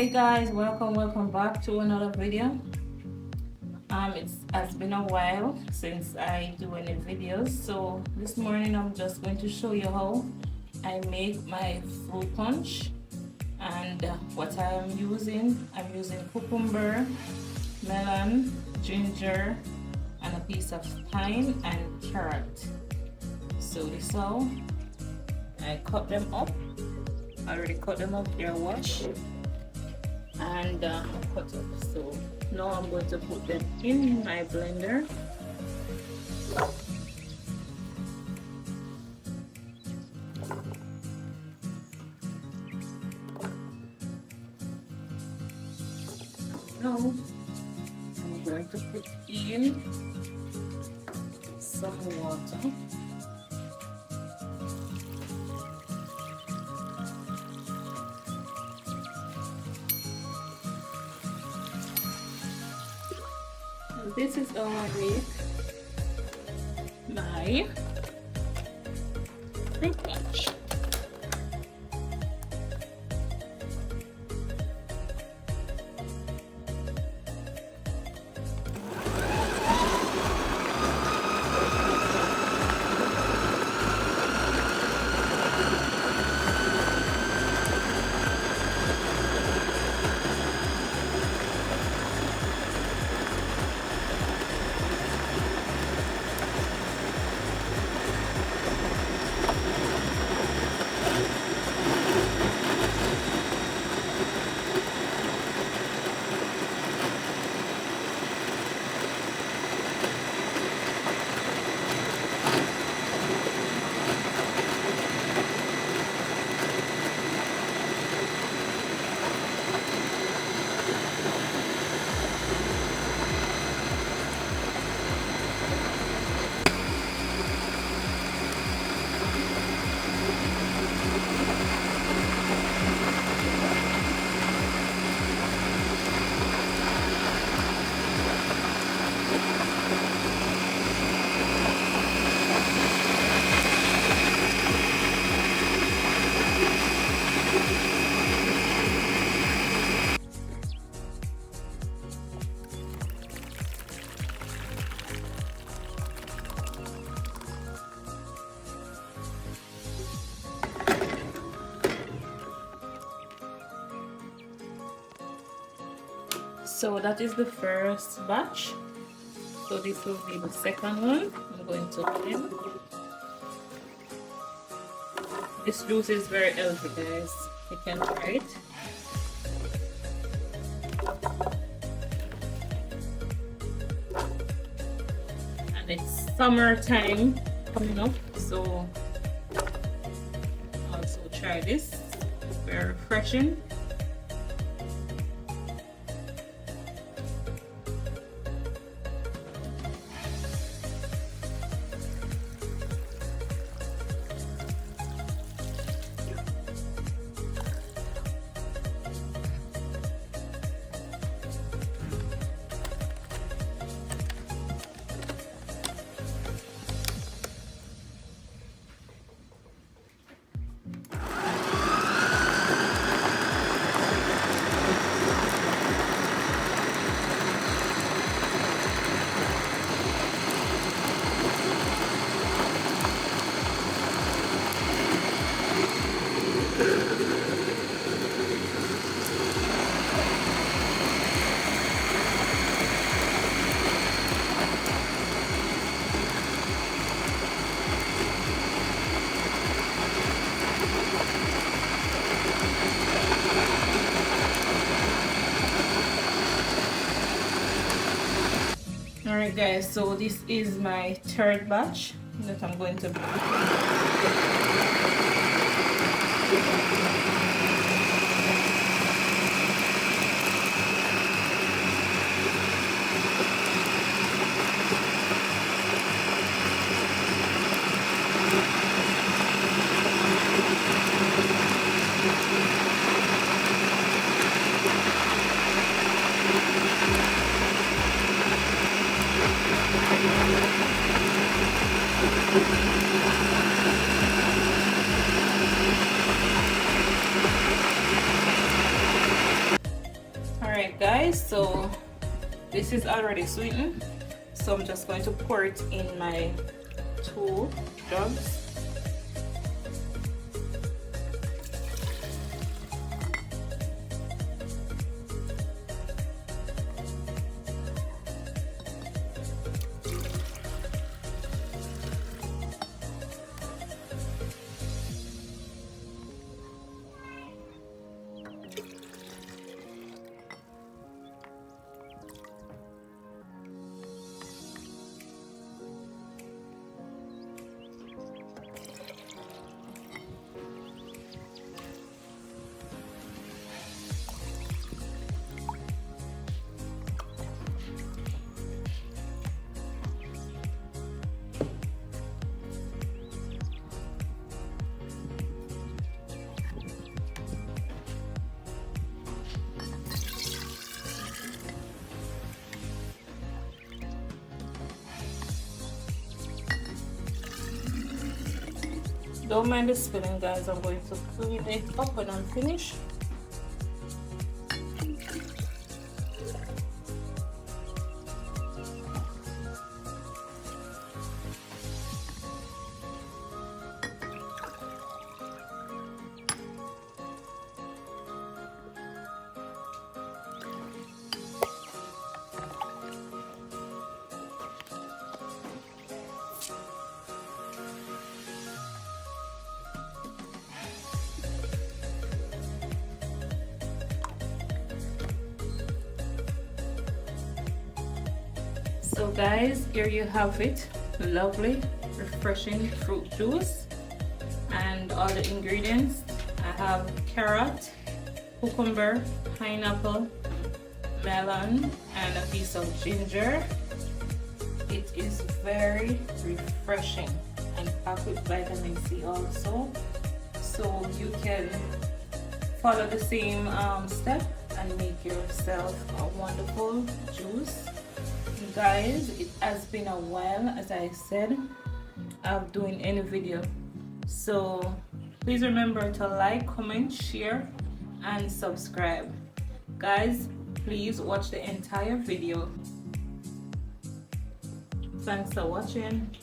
Hey guys, welcome back to another video. It has been a while since I do any videos, so this morning I'm just going to show you how I make my fruit punch. And what I'm using cucumber, melon, ginger, and a piece of thyme and carrot. So this is how I cut them up. I already cut them up, they're washed and cut up. So now I'm going to put them in my blender. Now I'm going to put in some water. This is how I make my fruit punch. So that is the first batch. So this will be the second one. I'm going to blend. This juice is very healthy, guys. You can try it. And it's summertime coming up, so also try this. Very refreshing. Alright guys, so this is my third batch that I'm going to do. this is already sweetened, so I'm just going to pour it in my 2 jugs. Don't mind the spilling, guys. I'm going to clean it up when I'm finished. So guys, here you have it, lovely refreshing fruit juice and all the ingredients. I have carrot, cucumber, pineapple, melon, and a piece of ginger. It is very refreshing and packed with vitamin C also, so you can follow the same step and make yourself a wonderful juice. Guys, it has been a while, as I said, of doing any video, so please remember to like, comment, share, and subscribe. Guys, please watch the entire video. Thanks for watching.